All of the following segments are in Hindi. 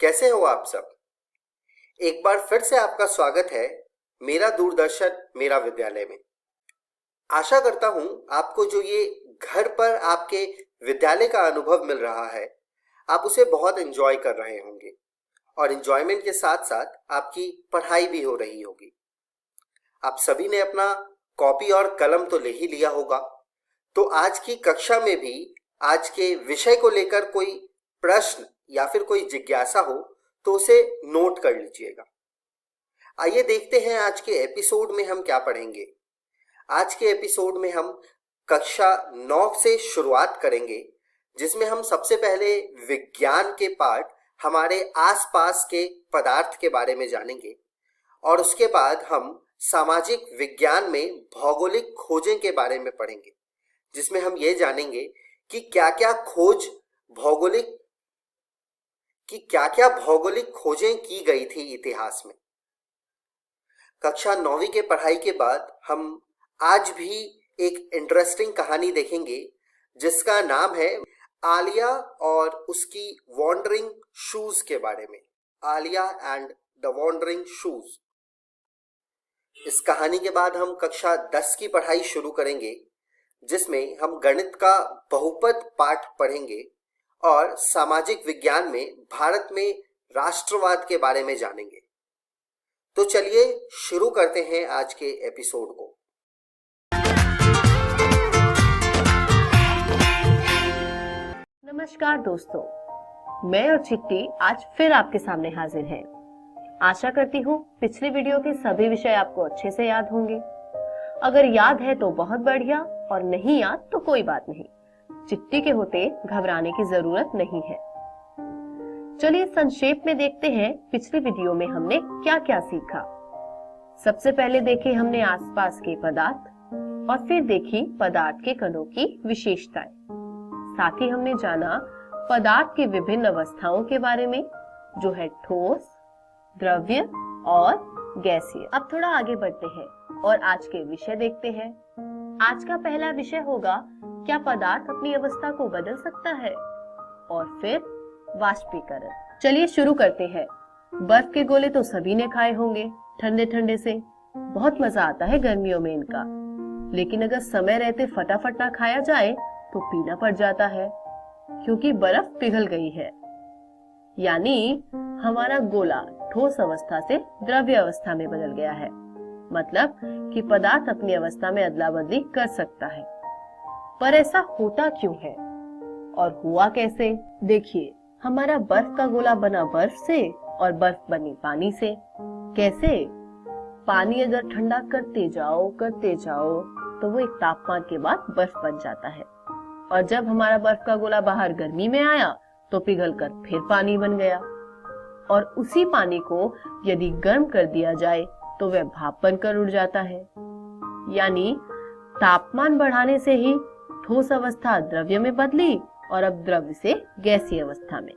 कैसे हो आप सब। एक बार फिर से आपका स्वागत है मेरा दूरदर्शन मेरा विद्यालय में। आशा करता हूं आपको जो ये घर पर आपके विद्यालय का अनुभव मिल रहा है आप उसे बहुत एंजॉय कर रहे होंगे और एंजॉयमेंट के साथ साथ आपकी पढ़ाई भी हो रही होगी। आप सभी ने अपना कॉपी और कलम तो ले ही लिया होगा, तो आज की कक्षा में भी आज के विषय को लेकर कोई प्रश्न या फिर कोई जिज्ञासा हो तो उसे नोट कर लीजिएगा। आइए देखते हैं आज के एपिसोड में हम क्या पढ़ेंगे। आज के एपिसोड में हम कक्षा 9 से शुरुआत करेंगे, जिसमें हम सबसे पहले विज्ञान के पाठ हमारे आसपास के पदार्थ के बारे में जानेंगे और उसके बाद हम सामाजिक विज्ञान में भौगोलिक खोजें के बारे में पढ़ेंगे, जिसमें हम ये जानेंगे कि क्या क्या भौगोलिक खोजें की गई थी इतिहास में। कक्षा 9वीं के पढ़ाई के बाद हम आज भी एक इंटरेस्टिंग कहानी देखेंगे जिसका नाम है आलिया और उसकी वॉन्डरिंग शूज के बारे में। Alia and the wandering shoes. इस कहानी के बाद हम कक्षा 10 की पढ़ाई शुरू करेंगे, जिसमें हम गणित का बहुपद पाठ पढ़ेंगे और सामाजिक विज्ञान में भारत में राष्ट्रवाद के बारे में जानेंगे। तो चलिए शुरू करते हैं आज के एपिसोड को। नमस्कार दोस्तों, मैं और चिट्टी आज फिर आपके सामने हाजिर हैं। आशा करती हूँ पिछली वीडियो के सभी विषय आपको अच्छे से याद होंगे। अगर याद है तो बहुत बढ़िया, और नहीं याद तो कोई बात नहीं। चिट्टी के होते घबराने की जरूरत नहीं है। चलिए संक्षेप में देखते हैं पिछली वीडियो में हमने क्या क्या सीखा। सबसे पहले देखे हमने आसपास के पदार्थ और फिर देखी पदार्थ के कणों की विशेषताएं। साथ ही हमने जाना पदार्थ की विभिन्न अवस्थाओं के बारे में, जो है ठोस, द्रव्य और गैसीय। अब थोड़ा आगे बढ़ते हैं और आज के विषय देखते हैं। आज का पहला विषय होगा, क्या पदार्थ अपनी अवस्था को बदल सकता है, और फिर वाष्पीकरण। चलिए शुरू करते हैं। बर्फ के गोले तो सभी ने खाए होंगे, ठंडे ठंडे से। बहुत मजा आता है गर्मियों में इनका, लेकिन अगर समय रहते फटाफट ना खाया जाए तो पीना पड़ जाता है, क्योंकि बर्फ पिघल गई है। यानी हमारा गोला ठोस अवस्था से द्रव्य अवस्था में बदल गया है। मतलब कि पदार्थ अपनी अवस्था में अदला बदली कर सकता है। पर ऐसा होता क्यों है और हुआ कैसे? देखिए, हमारा बर्फ का गोला बना बर्फ से और बर्फ बनी पानी से। कैसे? पानी अगर ठंडा करते जाओ तो वो एक तापमान के बाद बर्फ बन जाता है, और जब हमारा बर्फ का गोला बाहर गर्मी में आया तो पिघलकर फिर पानी बन गया। और उसी पानी को यदि गर्म कर दिया जाए तो वह भाप बनकर उड़ जाता है। यानी तापमान बढ़ाने से ही ठोस अवस्था द्रव्य में बदली और अब द्रव्य से गैसीय अवस्था में।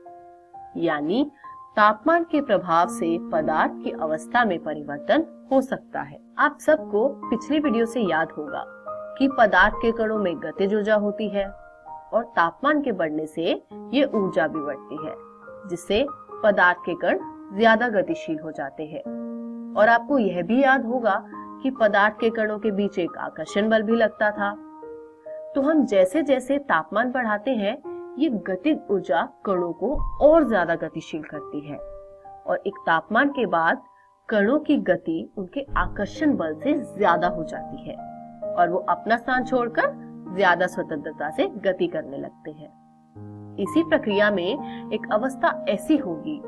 यानी तापमान के प्रभाव से पदार्थ की अवस्था में परिवर्तन हो सकता है। आप सबको पिछली वीडियो से याद होगा कि पदार्थ के कणों में गतिज ऊर्जा होती है और तापमान के बढ़ने से ये ऊर्जा भी बढ़ती है, जिससे पदार्थ के कण ज्यादा गतिशील हो जाते हैं। और आपको यह भी याद होगा कि पदार्थ के कणों के बीच एक आकर्षण बल भी लगता था। तो हम जैसे जैसे तापमान बढ़ाते हैं, ये गतिज ऊर्जा कणों को और ज्यादा गतिशील करती है, और एक तापमान के बाद कणों की गति उनके आकर्षण बल से ज्यादा हो जाती है और वो अपना स्थान छोड़कर ज्यादा स्वतंत्रता से गति करने लगते हैं। इसी प्रक्रिया में एक अवस्था ऐसी होगी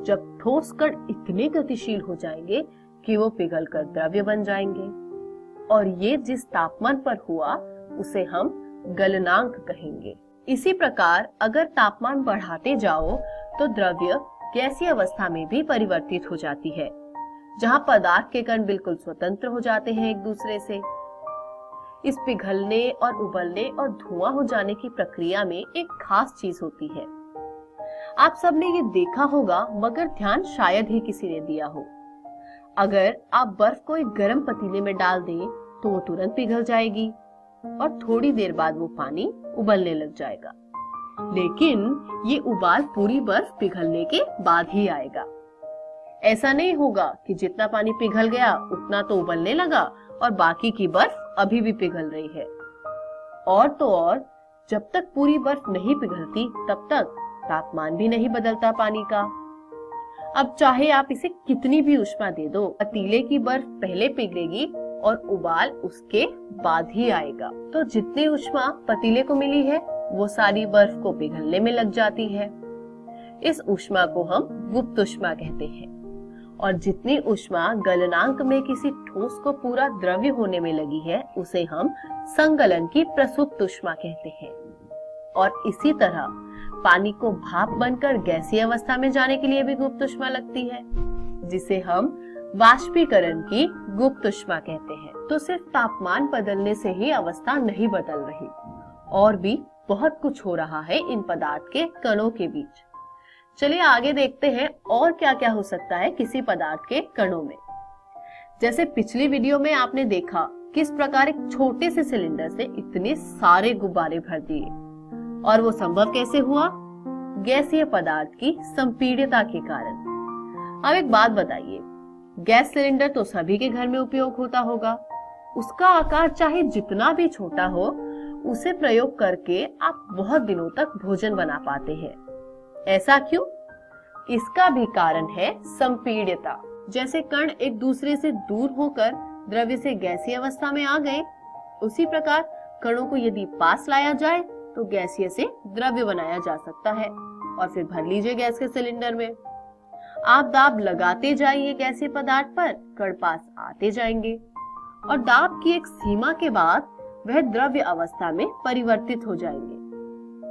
जब ठोस कण इतने गतिशील हो जाएंगे कि वो पिघलकर द्रव्य बन जाएंगे, और ये जिस तापमान पर हुआ उसे हम गलनांक कहेंगे। इसी प्रकार अगर तापमान बढ़ाते जाओ तो द्रव्य गैसीय अवस्था में भी परिवर्तित हो जाती है, जहां पदार्थ के कण बिल्कुल स्वतंत्र हो जाते हैं एक दूसरे से। इस पिघलने और उबलने और धुआं हो जाने की प्रक्रिया में एक खास चीज होती है। आप सबने ये देखा होगा, मगर ध्यान शायद ही किसी ने दिया हो। अगर आप बर्फ को एक गर्म पतीले में डाल दें तो वो तुरंत पिघल जाएगी और थोड़ी देर बाद वो पानी उबलने लग जाएगा। लेकिन ये उबाल पूरी बर्फ पिघलने के बाद ही आएगा। ऐसा नहीं होगा कि जितना पानी पिघल गया उतना तो उबलने लगा और बाकी की बर्फ अभी भी पिघल रही है। और तो और, जब तक पूरी बर्फ नहीं पिघलती तब तक तापमान भी नहीं बदलता पानी का। अब चाहे आप इसे कितनी भी ऊष्मा दे दो, पतीले की बर्फ पहले पिघलेगी और उबाल उसके बाद ही आएगा। तो जितनी ऊष्मा पतीले को मिली है वो सारी बर्फ को पिघलने में लग जाती है। इस ऊष्मा को हम गुप्त ऊष्मा कहते हैं। और जितनी ऊष्मा गलनांक में किसी ठोस को पूरा द्रव्य होने में लगी है उसे हम संगलन की प्रसुप्त ऊष्मा कहते हैं। और इसी तरह पानी को भाप बनकर गैसीय अवस्था में जाने के लिए भी गुप्त ऊष्मा लगती है, जिसे हम वाष्पीकरण की गुप्त ऊष्मा कहते हैं। तो सिर्फ तापमान बदलने से ही अवस्था नहीं बदल रही, और भी बहुत कुछ हो रहा है इन पदार्थ के कणों के बीच। चलिए आगे देखते हैं और क्या क्या हो सकता है किसी पदार्थ के कणों में। जैसे पिछली वीडियो में आपने देखा किस प्रकार एक छोटे से सिलेंडर से इतने सारे गुब्बारे भर दिए, और वो संभव कैसे हुआ? गैसीय पदार्थ की संपीड्यता के कारण। अब एक बात बताइए, गैस सिलेंडर तो सभी के घर में उपयोग होता होगा। उसका आकार चाहे जितना भी छोटा हो, उसे प्रयोग करके आप बहुत दिनों तक भोजन बना पाते हैं। ऐसा क्यों? इसका भी कारण है संपीड्यता। जैसे कण एक दूसरे से दूर होकर द्रव्य से गैसीय अवस्था में आ गए, उसी प्रकार कणों को यदि पास लाया जाए तो गैसीय से द्रव्य बनाया जा सकता है। और फिर भर लीजिए गैस के सिलेंडर में। आप दाब लगाते जाइए गैसीय पदार्थ पर, कण पास आते जाएंगे और दाब की एक सीमा के बाद वह द्रव्य अवस्था में परिवर्तित हो जाएंगे।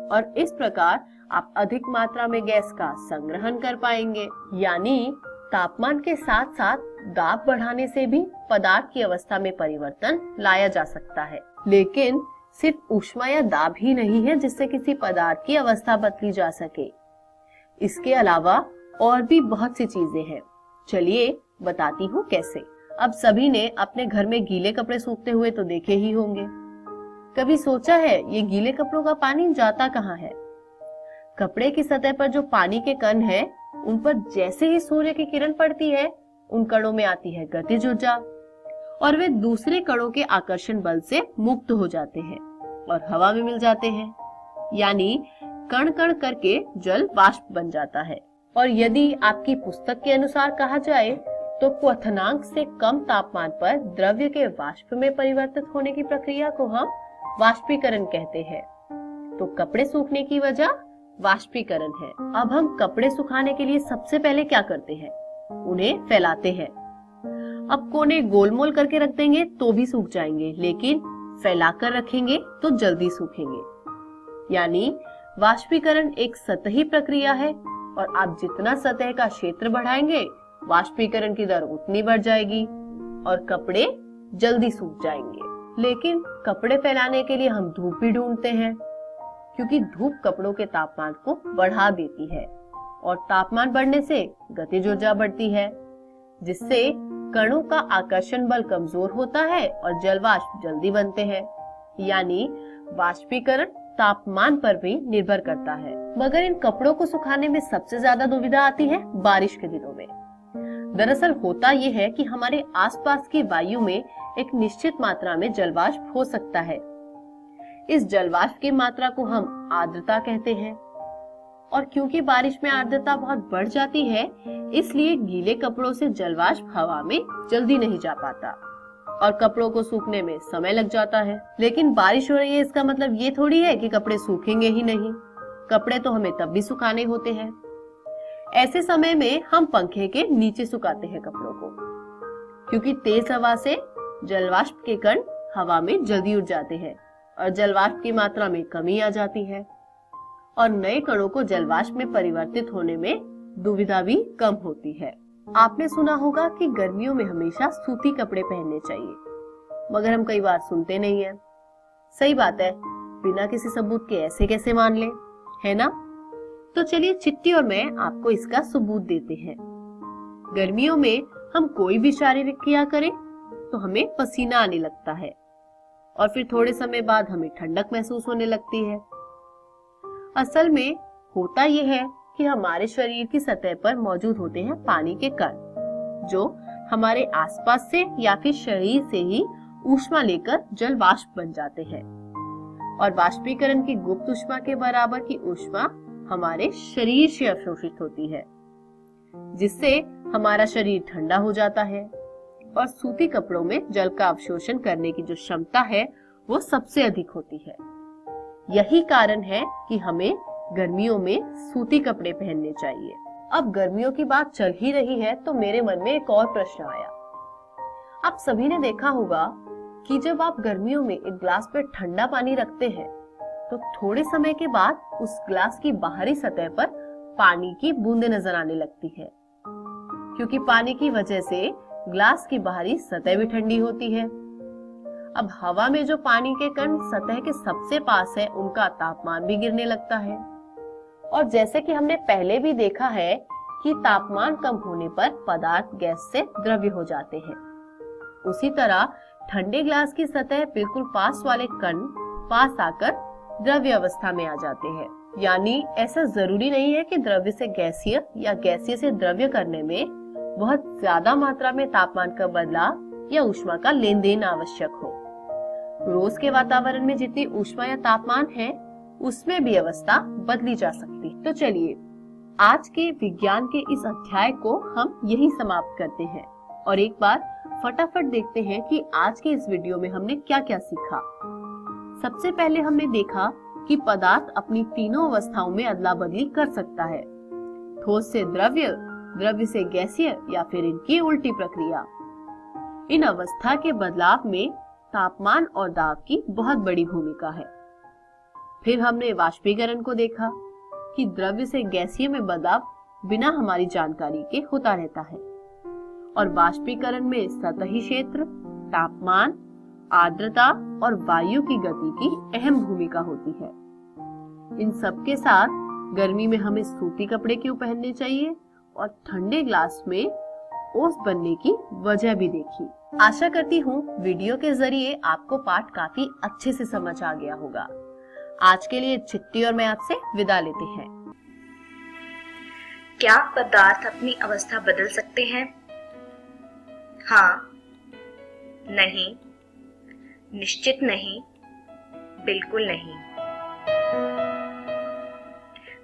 और इस प्रकार आप अधिक मात्रा में गैस का संग्रहण कर पाएंगे। यानी तापमान के साथ साथ दाब बढ़ाने से भी पदार्थ की अवस्था में परिवर्तन लाया जा सकता है। लेकिन सिर्फ ऊष्मा या दाब ही नहीं है जिससे किसी पदार्थ की अवस्था बदली जा सके। इसके अलावा और भी बहुत सी चीजें हैं। चलिए बताती हूँ कैसे। अब सभी ने अपने घर में गीले कपड़े सूखते हुए तो देखे ही होंगे। कभी सोचा है ये गीले कपड़ों का पानी जाता कहाँ है? कपड़े की सतह पर जो पानी के कण हैं, उन पर जैसे ही सूर्य की किरण पड़ती है, उन कणों में आती है गतिज ऊर्जा और वे दूसरे कणों के आकर्षण बल से मुक्त हो जाते हैं और हवा में मिल जाते हैं। यानी कण कण करके जल वाष्प बन जाता है। और यदि आपकी पुस्तक के अनुसार कहा जाए तो क्वथनांक से कम तापमान पर द्रव्य के वाष्प में परिवर्तित होने की प्रक्रिया को हम वाष्पीकरण कहते हैं। तो कपड़े सूखने की वजह वाष्पीकरण है। अब हम कपड़े सुखाने के लिए सबसे पहले क्या करते हैं? उन्हें फैलाते हैं। अब कोने गोलमोल करके रख देंगे तो भी सूख जाएंगे, लेकिन फैलाकर रखेंगे तो जल्दी सूखेंगे। यानी वाष्पीकरण एक सतही प्रक्रिया है और आप जितना सतह का क्षेत्र बढ़ाएंगे, वाष्पीकरण की दर उतनी बढ़ जाएगी और कपड़े जल्दी सूख जाएंगे। लेकिन कपड़े फैलाने के लिए हम धूप भी ढूंढते हैं, क्योंकि धूप कपड़ों के तापमान को बढ़ा देती है और तापमान बढ़ने से गतिज ऊर्जा बढ़ती है, जिससे कणों का आकर्षण बल कमजोर होता है और जलवाष्प जल्दी बनते हैं। यानी वाष्पीकरण तापमान पर भी निर्भर करता है। मगर इन कपड़ों को सुखाने में सबसे ज्यादा दुविधा आती है बारिश के दिनों में। दरअसल होता यह है कि हमारे आसपास की वायु में एक निश्चित मात्रा में जलवाष्प हो सकता है। इस जलवाष्प की मात्रा को हम आर्द्रता कहते हैं। और क्योंकि बारिश में आर्द्रता बहुत बढ़ जाती है, इसलिए गीले कपड़ों से जलवाष्प हवा में जल्दी नहीं जा पाता और कपड़ों को सूखने में समय लग जाता है। लेकिन बारिश हो रही है इसका मतलब ये थोड़ी है कि कपड़े सूखेंगे ही नहीं। कपड़े तो हमें तब भी सुखाने होते हैं। ऐसे समय में हम पंखे के नीचे सुखाते हैं कपड़ों को, क्योंकि तेज हवा से जलवाष्प के कण हवा में जल्दी उड़ जाते हैं और जलवाष्प की मात्रा में कमी आ जाती है और नए कणों को जलवाष्प में परिवर्तित होने में दुविधा भी कम होती है। आपने सुना होगा कि गर्मियों में हमेशा सूती कपड़े पहनने चाहिए, मगर हम कई बार सुनते नहीं हैं। सही बात है, बिना किसी सबूत के ऐसे कैसे मान ले, है ना? तो चलिए चिट्टी और मैं आपको इसका सबूत देते हैं। गर्मियों में हम कोई भी शारीरिक क्रिया करें तो हमें पसीना आने लगता है और फिर थोड़े समय बाद हमें ठंडक महसूस होने लगती है। असल में होता यह है कि हमारे शरीर की सतह पर मौजूद होते हैं पानी के कण, जो हमारे आसपास से या फिर शरीर से ही ऊष्मा लेकर जल वाष्प बन जाते हैं और वाष्पीकरण की गुप्त ऊष्मा के बराबर की ऊष्मा हमारे शरीर से अवशोषित होती है, जिससे हमारा शरीर ठंडा हो जाता है और सूती कपड़ों में जल का अवशोषण करने की जो क्षमता है वो सबसे अधिक होती है। यही कारण है कि हमें गर्मियों में सूती कपड़े पहनने चाहिए। अब गर्मियों की बात चल ही रही है तो मेरे मन में एक और प्रश्न आया। आप सभी ने देखा होगा कि जब आप गर्मियों में एक ग्लास पे ठंडा पानी रखते हैं तो थोड़े समय के बाद उस ग्लास की बाहरी सतह पर पानी की बूंदें नजर आने लगती है, क्योंकि पानी की वजह से ग्लास की बाहरी सतह भी ठंडी होती है। अब हवा में जो पानी के कण सतह के सबसे पास है उनका तापमान भी गिरने लगता है, और जैसे कि हमने पहले भी देखा है कि तापमान कम होने पर पदार्थ गैस से द्रव्य हो जाते हैं, उसी तरह ठंडे ग्लास की सतह बिल्कुल पास वाले कण पास आकर द्रव्य अवस्था में आ जाते हैं। यानी ऐसा जरूरी नहीं है कि द्रव्य से गैसीय या गैसीय से द्रव्य करने में बहुत ज्यादा मात्रा में तापमान का बदलाव या ऊष्मा का लेन देन आवश्यक हो। रोज के वातावरण में जितनी ऊष्मा या तापमान है उसमें भी अवस्था बदली जा सकती है। तो चलिए आज के विज्ञान के इस अध्याय को हम यही समाप्त करते हैं और एक बार फटाफट देखते हैं कि आज के इस वीडियो में हमने क्या क्या सीखा। सबसे पहले हमने देखा कि पदार्थ अपनी तीनों अवस्थाओं में अदला बदली कर सकता है, ठोस से द्रव्य, द्रव्य से गैसीय या फिर इनकी उल्टी प्रक्रिया। इन अवस्था के बदलाव में तापमान और दाब की बहुत बड़ी भूमिका है। फिर हमने वाष्पीकरण को देखा कि द्रव्य से गैसीय में बदलाव बिना हमारी जानकारी के होता रहता है और वाष्पीकरण में सतही क्षेत्र, तापमान, आर्द्रता और वायु की गति की अहम भूमिका होती है। इन सब के साथ गर्मी में हमें सूती कपड़े क्यों पहनने चाहिए और ठंडे ग्लास में ओस बनने की वजह भी देखी। आशा करती हूँ वीडियो के जरिए आपको पाठ काफी अच्छे से समझ आ गया होगा। आज के लिए चिट्ठी और मैं आपसे विदा लेते हैं। क्या पदार्थ अपनी अवस्था बदल सकते हैं? हाँ, नहीं, निश्चित नहीं, बिल्कुल नहीं।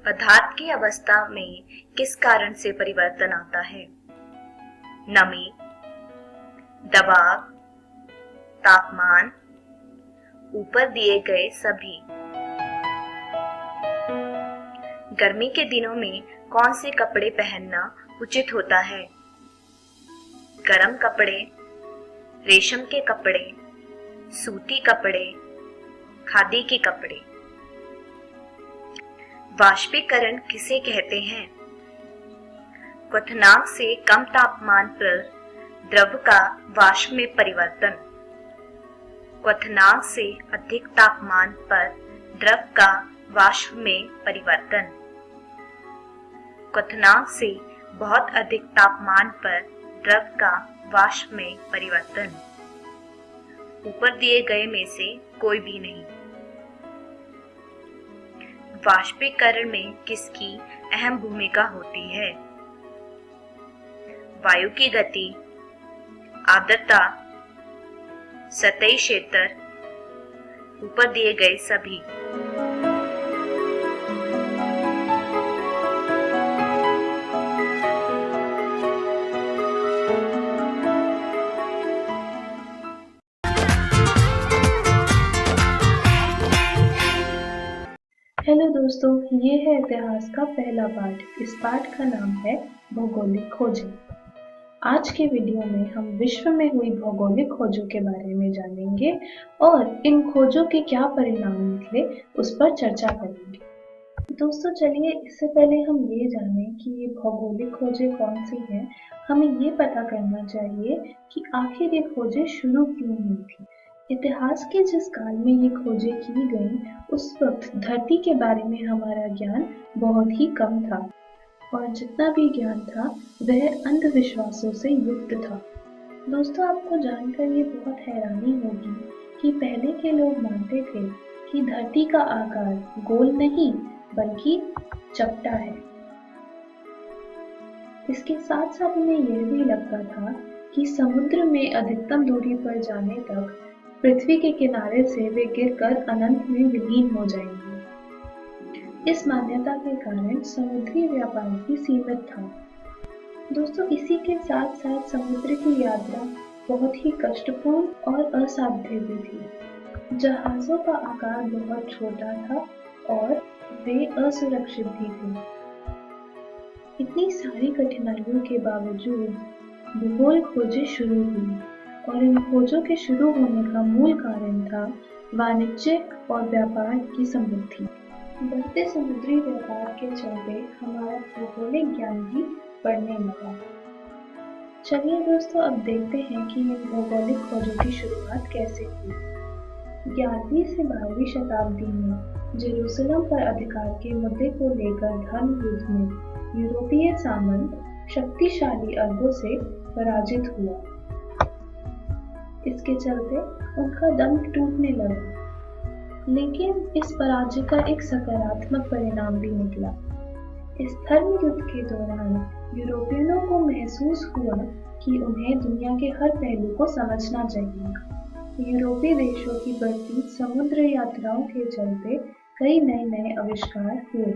पदार्थ की अवस्था में किस कारण से परिवर्तन आता है? नमी, दबाव, तापमान, ऊपर दिए गए सभी। गर्मी के दिनों में कौन से कपड़े पहनना उचित होता है? गरम कपड़े, रेशम के कपड़े, सूती कपड़े, खादी के कपड़े। वाष्पीकरण किसे कहते हैं? क्वथनांक से कम तापमान पर द्रव का वाष्प में परिवर्तन, क्वथनांक से अधिक तापमान पर द्रव का वाष्प में परिवर्तन, क्वथनांक से बहुत अधिक तापमान पर द्रव का वाष्प में परिवर्तन। ऊपर दिए गए में से कोई भी नहीं। वाष्पीकरण में किसकी अहम भूमिका होती है? वायु की गति, आर्द्रता, सतही क्षेत्र, ऊपर दिए गए सभी। हेलो दोस्तों, ये है इतिहास का पहला पाठ। इस पाठ का नाम है भौगोलिक खोजें। आज के वीडियो में हम विश्व में हुई भौगोलिक खोजों के बारे में जानेंगे और इन खोजों के क्या परिणाम निकले उस पर चर्चा करेंगे। दोस्तों चलिए इससे पहले हम ये जानें कि ये भौगोलिक खोजें कौन सी हैं। हमें ये पता करना चाहिए कि आखिर ये खोजें शुरू क्यों हुई थी। इतिहास के जिस काल में ये खोजें की गईं, उस वक्त धरती के बारे में हमारा ज्ञान बहुत ही कम था और जितना भी ज्ञान था वह अंधविश्वासों से युक्त था। दोस्तों आपको जानकर ये बहुत हैरानी होगी कि पहले के लोग मानते थे कि धरती का आकार गोल नहीं बल्कि चपटा है। इसके साथ साथ उन्हें यह भी लगता था कि समुद्र में अधिकतम दूरी पर जाने तक पृथ्वी के किनारे से वे गिरकर अनंत में विलीन हो जाएंगे। इस मान्यता के कारण समुद्री व्यापार भी सीमित था। दोस्तों, इसी के साथ साथ समुद्र की यात्रा बहुत ही कष्टपूर्ण और असाध्य भी थी। जहाजों का आकार बहुत छोटा था और वे असुरक्षित भी थे। इतनी सारी कठिनाइयों के बावजूद भूगोल खोजें शुरू हुई और इन खोजों के शुरू होने का मूल कारण था वाणिज्य और व्यापार की समृद्धि। बढ़ते समुद्री व्यापार के चलते हमारा भौगोलिक ज्ञान भी बढ़ने लगा। चलिए दोस्तों, अब देखते हैं कि इन भौगोलिक खोजों की शुरुआत कैसे हुई। 11वीं से 12वीं शताब्दी में जेरूसलम पर अधिकार के मुद्दे को लेकर धर्म युद्ध में यूरोपीय सामंत शक्तिशाली अरबों से पराजित हुआ। इसके चलते उनका दम टूटने लगा, लेकिन इस पराजय का एक सकारात्मक परिणाम भी निकला। इस धर्म युद्ध के दौरान यूरोपियनों को महसूस हुआ कि उन्हें दुनिया के हर पहलू को समझना चाहिए। यूरोपीय देशों की बढ़ती समुद्र यात्राओं के चलते कई नए आविष्कार हुए।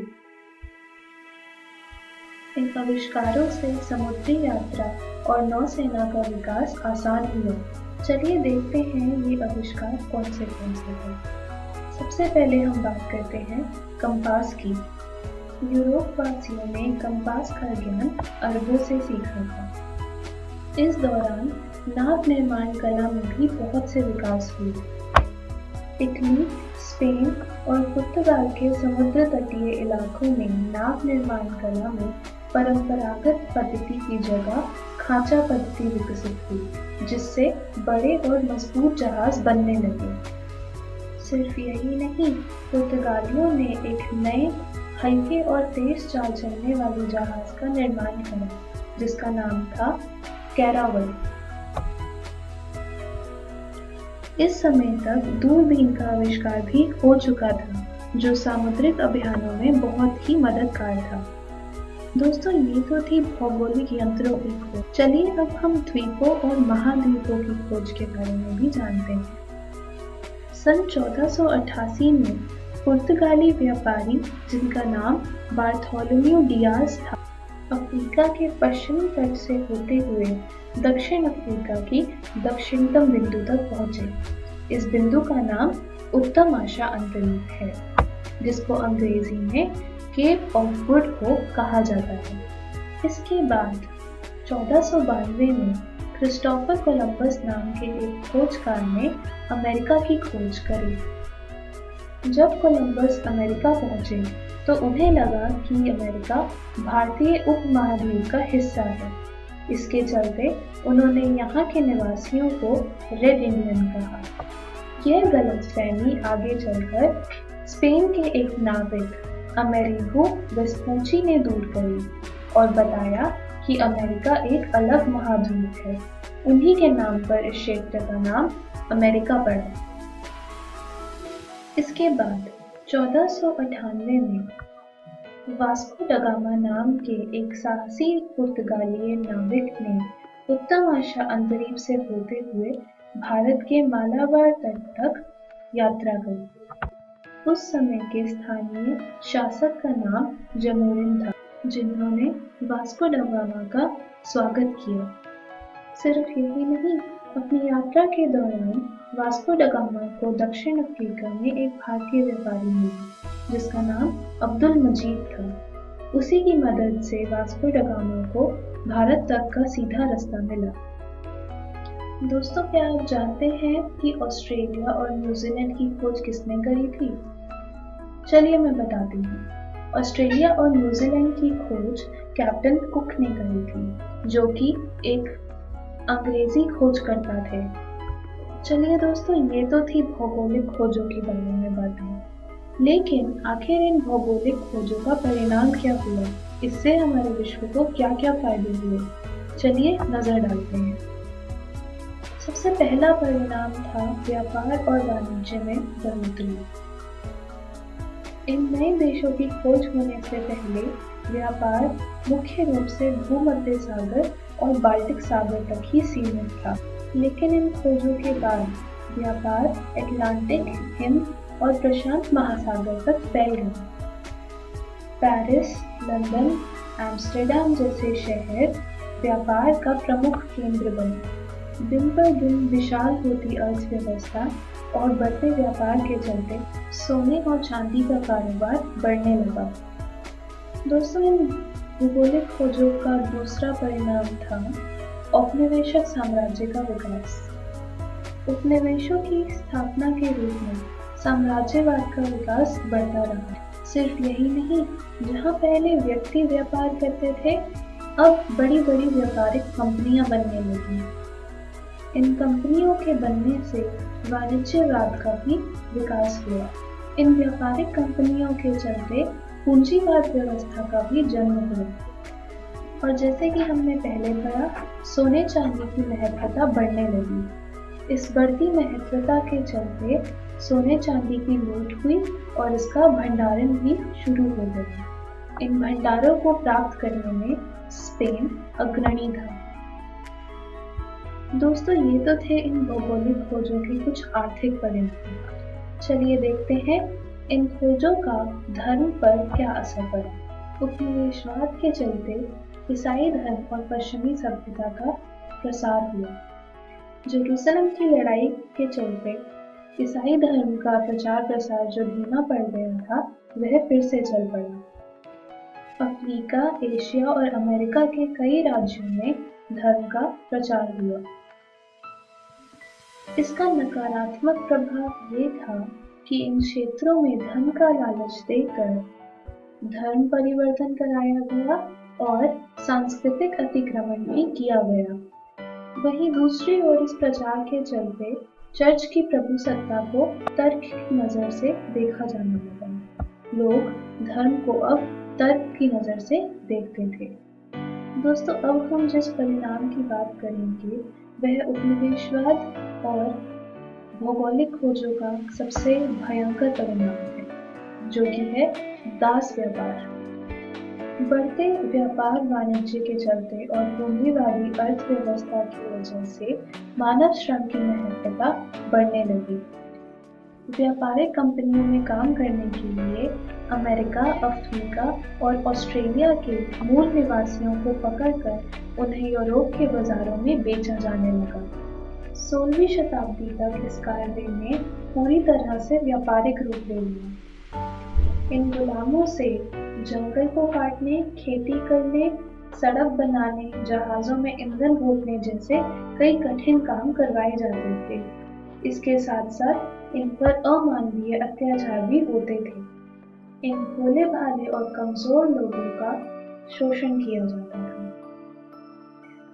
इन आविष्कारों से समुद्री यात्रा और नौसेना का विकास आसान हुआ। चलिए देखते हैं ये आविष्कार कौन से थे। सबसे पहले हम बात करते हैं कंपास की। यूरोप वासियों ने कंपास का ज्ञान अरबों से सीखा था। इस दौरान नाव निर्माण कला में भी बहुत से विकास हुए। इटली, स्पेन और पुर्तगाल के समुद्र तटीय इलाकों में नाव निर्माण कला में परंपरागत पद्धति की जगह खांचा पद्धति विकसित हुई, जिससे बड़े और मजबूत जहाज बनने लगे। सिर्फ यही नहीं, पुर्तगालियों ने एक नए हल्के और तेज चाल चलने वाले जहाज का निर्माण किया, जिसका नाम था कैरावल। इस समय तक दूरबीन का आविष्कार भी हो चुका था, जो सामुद्रिक अभियानों में बहुत ही मददगार था। दोस्तों, ये तो थी भौगोलिक यंत्रों की खोज। चलिए अब हम द्वीपों और महाद्वीपों की खोज के बारे में भी जानते हैं। सन 1488 में पुर्तगाली व्यापारी, जिनका नाम बार्थोलोम्यू डियाज था, अफ्रीका के पश्चिमी तट से होते हुए दक्षिण अफ्रीका की दक्षिणतम बिंदु तक पहुंचे। इस बिंदु का नाम उत्तम आशा अंतरिक्ष है, जिसको अंग्रेजी में केप ऑफ गुड होप कहा जाता है। इसके बाद 1492 में क्रिस्टोफर कोलंबस नाम के एक खोजकार ने अमेरिका की खोज करी। जब कोलंबस अमेरिका पहुंचे तो उन्हें लगा कि अमेरिका भारतीय उपमहाद्वीप का हिस्सा है। इसके चलते उन्होंने यहाँ के निवासियों को रेड इंडियन कहा। यह गलतफहमी आगे चलकर स्पेन के एक नाविक अमेरिगो वेस्पूची ने दूर करी और बताया कि अमेरिका एक अलग महाद्वीप है। उन्हीं के नाम पर इस क्षेत्र का नाम अमेरिका पड़ा। इसके बाद 1498 में वास्को ड गामा नाम के एक साहसी पुर्तगाली नाविक ने उत्तम आशा अंतरिक्ष से होते हुए भारत के मालाबार तट तक यात्रा की। उस समय के स्थानीय शासक का नाम जमोरिन था, जिन्होंने वास्को ड गामा का स्वागत किया। सिर्फ यही नहीं, अपनी यात्रा के दौरान वास्को ड गामा को दक्षिण अफ्रीका में एक भारतीय व्यापारी मिला, जिसका नाम अब्दुल मजीद था। उसी की मदद से वास्को ड गामा को भारत तक का सीधा रास्ता मिला। दोस्तों, क्या आप जानते हैं कि ऑस्ट्रेलिया और न्यूजीलैंड की खोज किसने करी थी? चलिए मैं बताती हूँ। ऑस्ट्रेलिया और न्यूजीलैंड की खोज कैप्टन कुक ने करी थी, जो कि एक अंग्रेजी खोजकर्ता थे। चलिए दोस्तों, ये तो थी भौगोलिक खोजों के बारे में बातें, लेकिन आखिर इन भौगोलिक खोजों का परिणाम क्या हुआ? इससे हमारे विश्व को क्या क्या फायदे हुए? चलिए नजर डालते हैं। सबसे पहला परिणाम था व्यापार और वाणिज्य में बढ़ोतरी। इन नए देशों की खोज होने से पहले व्यापार मुख्य रूप से भूमध्य सागर और बाल्टिक सागर तक ही सीमित था, लेकिन इन खोजों के बाद व्यापार अटलांटिक, हिंद और प्रशांत महासागर तक फैल गया। पेरिस, लंदन, एम्स्टर्डम जैसे शहर व्यापार का प्रमुख केंद्र बने। दिन पर दिन विशाल होती अर्थव्यवस्था और बढ़ते व्यापार के चलते सोने और चांदी का कारोबार बढ़ने लगा। दोस्तों, इन भूगोलिक खोजों का दूसरा परिणाम था औपनिवेशिक साम्राज्य का विकास। उपनिवेशों की स्थापना के रूप में साम्राज्यवाद का विकास बढ़ता रहा। सिर्फ यही नहीं, जहां पहले व्यक्ति व्यापार करते थे, अब बड़ी बड़ी व्यापारिक कंपनियां बनने लगी। इन कंपनियों के बनने से वाणिज्यवाद का भी विकास हुआ। इन व्यापारिक कंपनियों के चलते पूंजीवाद व्यवस्था का भी जन्म हुआ। और जैसे कि हमने पहले पढ़ा, सोने चांदी की महत्वता बढ़ने लगी। इस बढ़ती महत्वता के चलते सोने चांदी की लूट हुई और इसका भंडारण भी शुरू हो गया। इन भंडारों को प्राप्त करने में स्पेन अग्रणी था। दोस्तों, ये तो थे इन भौगोलिक खोजों के कुछ आर्थिक परिणाम। चलिए देखते हैं इन खोजों का धर्म पर क्या असर पड़ा। उपनिवेशवाद के चलते ईसाई धर्म और पश्चिमी सभ्यता का प्रसार हुआ। जेरूसलम की लड़ाई के चलते ईसाई धर्म का प्रचार प्रसार जो धीमा पड़ गया था, वह फिर से चल पड़ा। अफ्रीका, एशिया और अमेरिका के कई राज्यों में धर्म का प्रचार हुआ। इसका नकारात्मक प्रभाव ये था कि इन क्षेत्रों में धन का लालच देकर धर्म परिवर्तन कराया गया और सांस्कृतिक अतिक्रमण भी किया गया। वहीं दूसरी ओर इस प्रचार के चलते चर्च की प्रभुसत्ता को तर्क की नजर से देखा जाने लगा। लोग धर्म को अब तर्क की नजर से देखते थे। दोस्तों, अब हम जिस परिणाम की बात करेंगे वह उपनिवेशवाद और भौगोलिक खोजों का सबसे भयंकर परिणाम है, जो कि है दास व्यापार। बढ़ते व्यापार वाणिज्य के चलते और पूंजीवादी अर्थव्यवस्था की वजह से मानव श्रम की महत्वता बढ़ने लगी। व्यापारिक कंपनियों में काम करने के लिए अमेरिका, अफ्रीका और ऑस्ट्रेलिया के मूल निवासियों को पकड़कर उन्हें यूरोप के बाजारों में बेचा जाने लगा। 16वीं शताब्दी तक इस कार्य ने पूरी तरह से व्यापारिक रूप ले लिया। इन गुलामों से जंगल को काटने, खेती करने, सड़क बनाने, जहाजों में ईंधन रोकने जैसे कई कठिन काम करवाए जाते थे। इसके साथ साथ इन पर अमानवीय अत्याचार भी होते थे। इन भोले भाले और कमजोर लोगों का शोषण किया जाता था।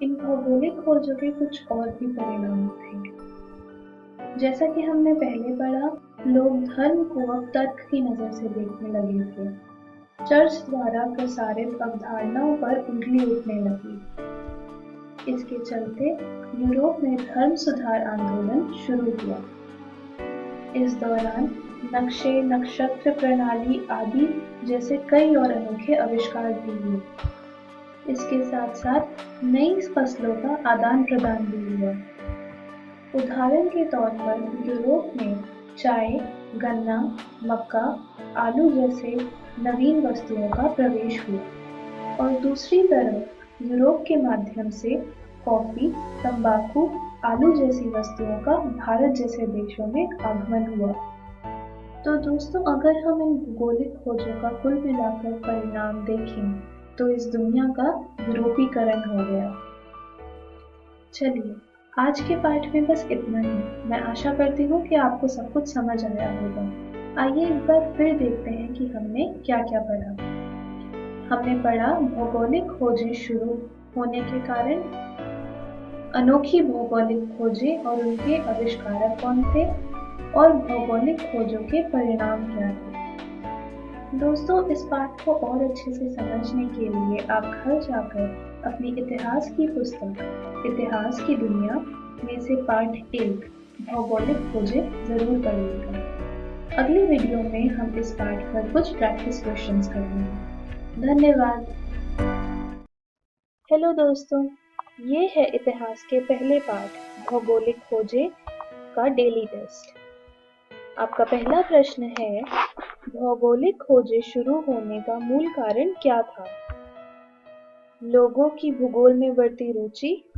इन भौगोलिक खोजों के कुछ और भी परिणाम थे। जैसा कि हमने पहले पढ़ा, लोग धर्म को अब तर्क की नजर से देखने लगे थे। चर्च द्वारा प्रसारित अवधारणाओं पर उंगली उठने लगी। इसके चलते यूरोप में धर्म सुधार आंदोलन शुरू हुआ। इस दौरान नक्शे, नक्षत्र प्रणाली आदि जैसे कई और अनोखे आविष्कार भी हुए। इसके साथ साथ नई फसलों का आदान प्रदान भी हुआ। उदाहरण के तौर पर यूरोप में चाय, गन्ना, मक्का, आलू जैसे नवीन वस्तुओं का प्रवेश हुआ और दूसरी तरफ यूरोप के माध्यम से कॉफी, तंबाकू, आलू जैसी वस्तुओं का भारत जैसे देशों में आगमन हुआ। तो दोस्तों, अगर हम इन भौगोलिक खोजों का कुल मिलाकर परिणाम देखें तो इस दुनिया का यूरोपीकरण हो गया। चलिए, आज के पाठ में बस इतना ही। मैं आशा करती हूँ कि आपको सब कुछ समझ आया होगा। आइए एक बार फिर देखते हैं कि हमने क्या क्या पढ़ा। हमने पढ़ा भौगोलिक खोजें शुरू होने के कारण, अनोखी भौगोलिक खोजें और उनके आविष्कारक कौन थे, और भौगोलिक खोजों के परिणाम क्या थे। दोस्तों, इस पाठ को और अच्छे से समझने के लिए आप घर जाकर अपनी इतिहास की पुस्तक इतिहास की दुनिया में से पाठ 1 भौगोलिक खोजें जरूर पढ़िएगा। अगली वीडियो में हम इस पाठ पर कुछ प्रैक्टिस क्वेश्चंस करेंगे। धन्यवाद। हेलो दोस्तों, ये है इतिहास के पहले पाठ भौगोलिक खोजें का डेली टेस्ट। आपका पहला प्रश्न है, भौगोलिक खोजें शुरू होने का मूल कारण क्या था? लोगों की भूगोल में बढ़ती रुचि,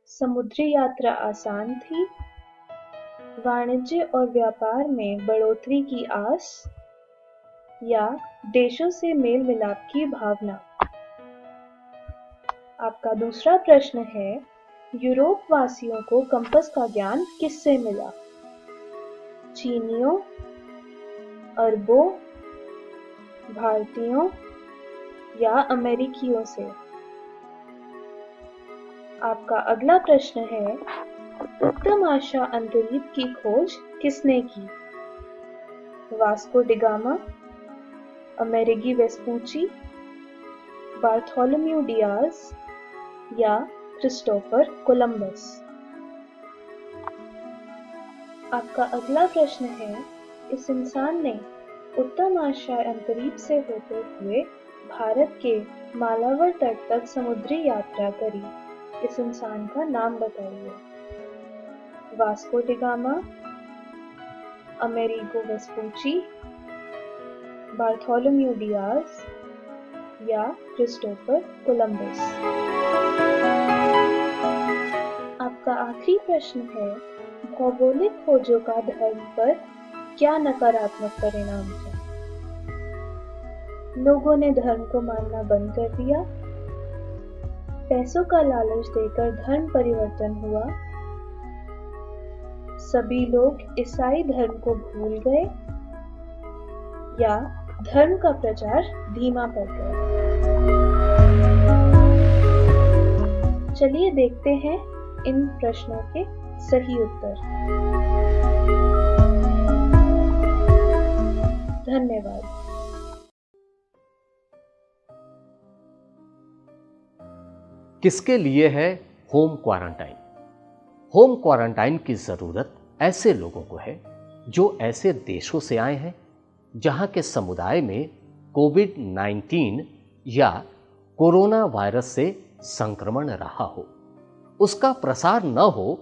समुद्री यात्रा आसान थी, वाणिज्य और व्यापार में बढ़ोतरी की आस, या देशों से मेल मिलाप की भावना। आपका दूसरा प्रश्न है, यूरोप वासियों को कंपास का ज्ञान किससे मिला? चीनियों, अरबों, भारतीयों या अमेरिकियों से। आपका अगला प्रश्न है, उत्तम आशा अंतरीप की खोज किसने की? Vasco da Gama, Amerigo Vespucci, Bartholomew Dias या क्रिस्टोफर कोलंबस। आपका अगला प्रश्न है, इस इंसान ने उत्तम आशा अंतरीप से होते हुए भारत के मालावर तट तक समुद्री यात्रा करी। इस इंसान का नाम बताइए। Vasco da gamma, Amerigo Vespucci, Bartholomew Dias या क्रिस्टोफर कोलंबस। आपका आखिरी प्रश्न है, भौगोलिक खोजों का धर्म पर क्या नकारात्मक परिणाम था? लोगों ने धर्म को मानना बंद कर दिया, पैसों का लालच देकर धर्म परिवर्तन हुआ, सभी लोग ईसाई धर्म को भूल गए, या धर्म का प्रचार धीमा पड़ गया। चलिए देखते हैं इन प्रश्नों के सही उत्तर। धन्यवाद। किसके लिए है होम क्वारंटाइन? होम क्वारंटाइन की जरूरत ऐसे लोगों को है जो ऐसे देशों से आए हैं जहां के समुदाय में कोविड-19 या कोरोना वायरस से संक्रमण रहा हो, उसका प्रसार न हो